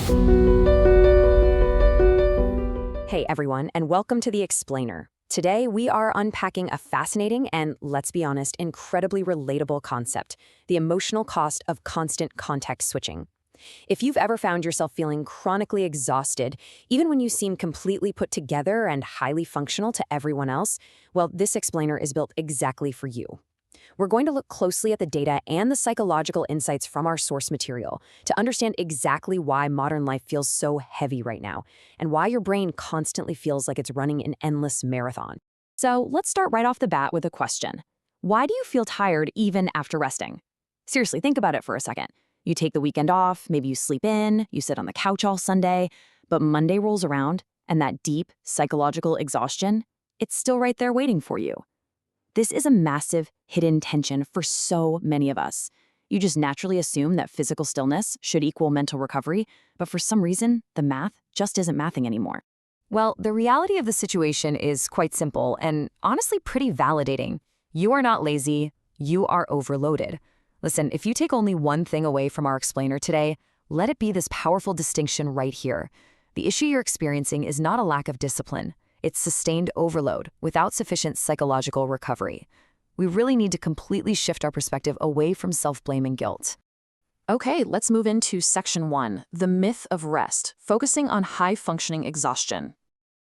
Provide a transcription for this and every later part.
Hey everyone, and welcome to The Explainer. Today we are unpacking a fascinating and, let's be honest, incredibly relatable concept, the emotional cost of constant context switching. If you've ever found yourself feeling chronically exhausted, even when you seem completely put together and highly functional to everyone else, well, this explainer is built exactly for you. We're going to look closely at the data and the psychological insights from our source material to understand exactly why modern life feels so heavy right now and why your brain constantly feels like it's running an endless marathon. So let's start right off the bat with a question. Why do you feel tired even after resting? Seriously, think about it for a second. You take the weekend off, maybe you sleep in, you sit on the couch all Sunday, but Monday rolls around and that deep psychological exhaustion, it's still right there waiting for you. This is a massive hidden tension for so many of us. You just naturally assume that physical stillness should equal mental recovery, but for some reason, the math just isn't mathing anymore. Well, the reality of the situation is quite simple and honestly pretty validating. You are not lazy, you are overloaded. Listen, if you take only one thing away from our explainer today, let it be this powerful distinction right here. The issue you're experiencing is not a lack of discipline. It's sustained overload without sufficient psychological recovery. We really need to completely shift our perspective away from self-blame and guilt. Okay, let's move into section 1, the myth of rest, focusing on high-functioning exhaustion.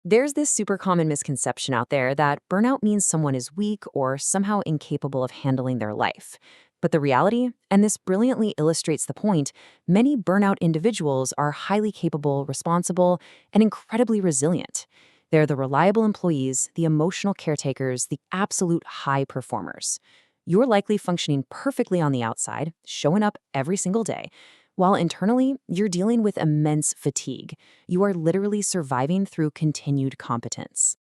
There's this super common misconception out there that burnout means someone is weak or somehow incapable of handling their life. But the reality, and this brilliantly illustrates the point, many burnout individuals are highly capable, responsible, and incredibly resilient. They're the reliable employees, the emotional caretakers, the absolute high performers. You're likely functioning perfectly on the outside, showing up every single day, while internally, you're dealing with immense fatigue. You are literally surviving through continued competence.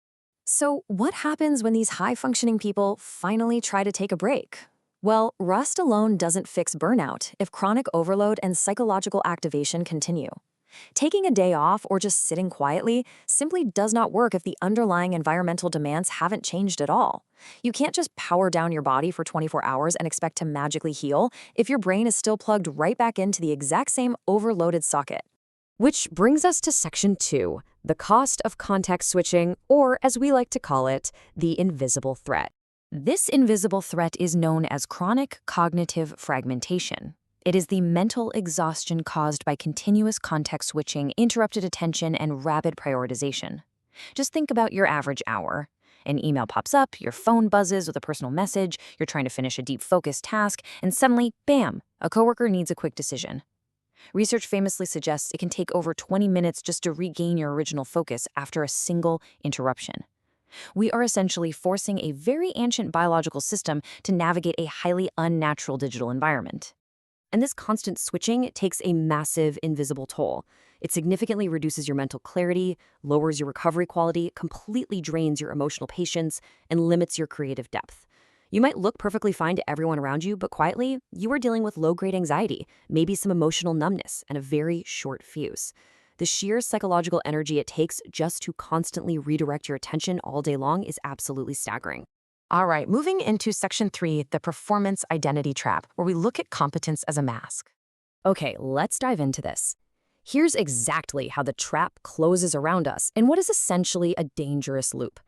So, what happens when these high-functioning people finally try to take a break? Well, rest alone doesn't fix burnout if chronic overload and psychological activation continue. Taking a day off or just sitting quietly simply does not work if the underlying environmental demands haven't changed at all. You can't just power down your body for 24 hours and expect to magically heal if your brain is still plugged right back into the exact same overloaded socket. Which brings us to section 2, the cost of context switching, or as we like to call it, the invisible threat. This invisible threat is known as chronic cognitive fragmentation. It is the mental exhaustion caused by continuous context switching, interrupted attention, and rapid prioritization. Just think about your average hour. An email pops up, your phone buzzes with a personal message, you're trying to finish a deep focused task, and suddenly, bam, a coworker needs a quick decision. Research famously suggests it can take over 20 minutes just to regain your original focus after a single interruption. We are essentially forcing a very ancient biological system to navigate a highly unnatural digital environment. And this constant switching takes a massive invisible toll. It significantly reduces your mental clarity, lowers your recovery quality, completely drains your emotional patience, and limits your creative depth. You might look perfectly fine to everyone around you, but quietly, you are dealing with low-grade anxiety, maybe some emotional numbness, and a very short fuse. The sheer psychological energy it takes just to constantly redirect your attention all day long is absolutely staggering. All right, moving into section 3, the performance identity trap, where we look at competence as a mask. Okay, let's dive into this. Here's exactly how the trap closes around us in what is essentially a dangerous loop.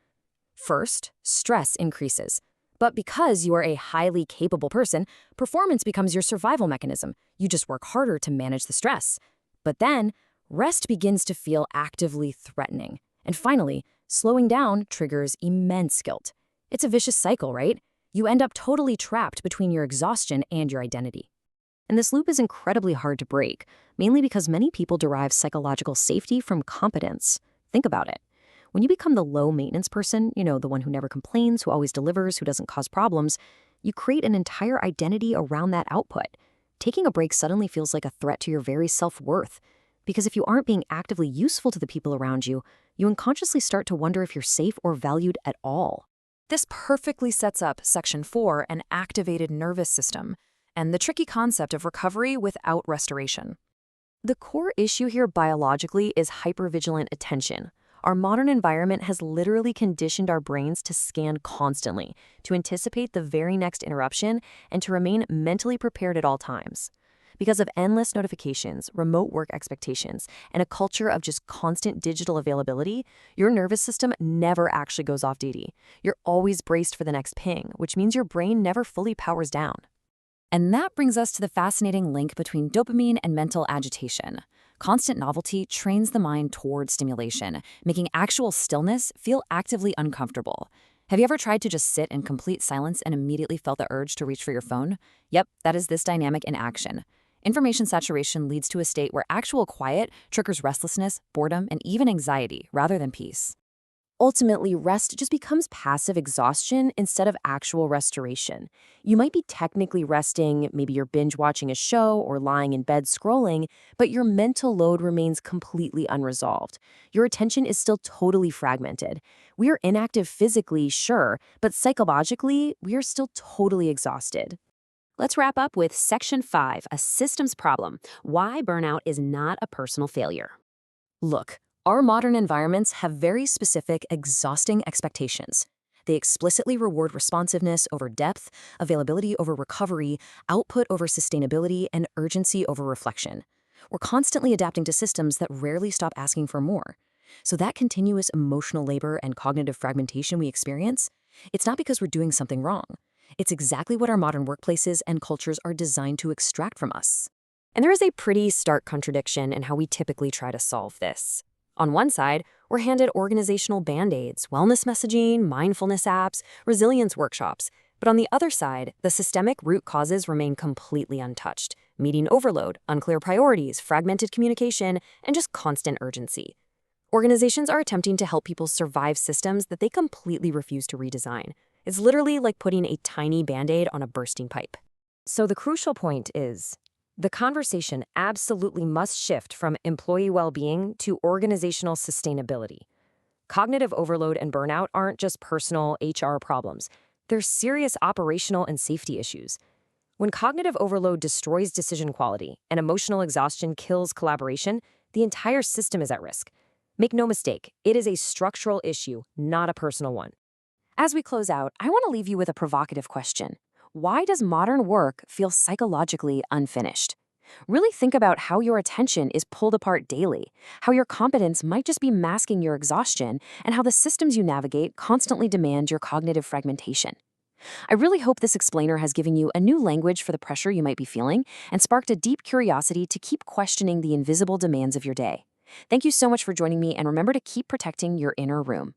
First, stress increases. But because you are a highly capable person, performance becomes your survival mechanism. You just work harder to manage the stress. But then, rest begins to feel actively threatening. And finally, slowing down triggers immense guilt. It's a vicious cycle, right? You end up totally trapped between your exhaustion and your identity. And this loop is incredibly hard to break, mainly because many people derive psychological safety from competence. Think about it. When you become the low-maintenance person, the one who never complains, who always delivers, who doesn't cause problems, you create an entire identity around that output. Taking a break suddenly feels like a threat to your very self-worth. Because if you aren't being actively useful to the people around you, you unconsciously start to wonder if you're safe or valued at all. This perfectly sets up section 4, an activated nervous system, and the tricky concept of recovery without restoration. The core issue here biologically is hypervigilant attention. Our modern environment has literally conditioned our brains to scan constantly, to anticipate the very next interruption, and to remain mentally prepared at all times. Because of endless notifications, remote work expectations, and a culture of just constant digital availability, your nervous system never actually goes off duty. You're always braced for the next ping, which means your brain never fully powers down. And that brings us to the fascinating link between dopamine and mental agitation. Constant novelty trains the mind toward stimulation, making actual stillness feel actively uncomfortable. Have you ever tried to just sit in complete silence and immediately felt the urge to reach for your phone? Yep, that is this dynamic in action. Information saturation leads to a state where actual quiet triggers restlessness, boredom, and even anxiety rather than peace. Ultimately, rest just becomes passive exhaustion instead of actual restoration. You might be technically resting, maybe you're binge watching a show or lying in bed scrolling, but your mental load remains completely unresolved. Your attention is still totally fragmented. We are inactive physically, sure, but psychologically, we are still totally exhausted. Let's wrap up with Section 5, a systems problem: why burnout is not a personal failure. Look, our modern environments have very specific, exhausting expectations. They explicitly reward responsiveness over depth, availability over recovery, output over sustainability, and urgency over reflection. We're constantly adapting to systems that rarely stop asking for more. So that continuous emotional labor and cognitive fragmentation we experience, it's not because we're doing something wrong. It's exactly what our modern workplaces and cultures are designed to extract from us. And there is a pretty stark contradiction in how we typically try to solve this. On one side, we're handed organizational band-aids, wellness messaging, mindfulness apps, resilience workshops. But on the other side, the systemic root causes remain completely untouched: meeting overload, unclear priorities, fragmented communication, and just constant urgency. Organizations are attempting to help people survive systems that they completely refuse to redesign. It's literally like putting a tiny band-aid on a bursting pipe. So the crucial point is, the conversation absolutely must shift from employee well-being to organizational sustainability. Cognitive overload and burnout aren't just personal HR problems. They're serious operational and safety issues. When cognitive overload destroys decision quality and emotional exhaustion kills collaboration, the entire system is at risk. Make no mistake, it is a structural issue, not a personal one. As we close out, I want to leave you with a provocative question. Why does modern work feel psychologically unfinished? Really think about how your attention is pulled apart daily, how your competence might just be masking your exhaustion, and how the systems you navigate constantly demand your cognitive fragmentation. I really hope this explainer has given you a new language for the pressure you might be feeling and sparked a deep curiosity to keep questioning the invisible demands of your day. Thank you so much for joining me, and remember to keep protecting your inner room.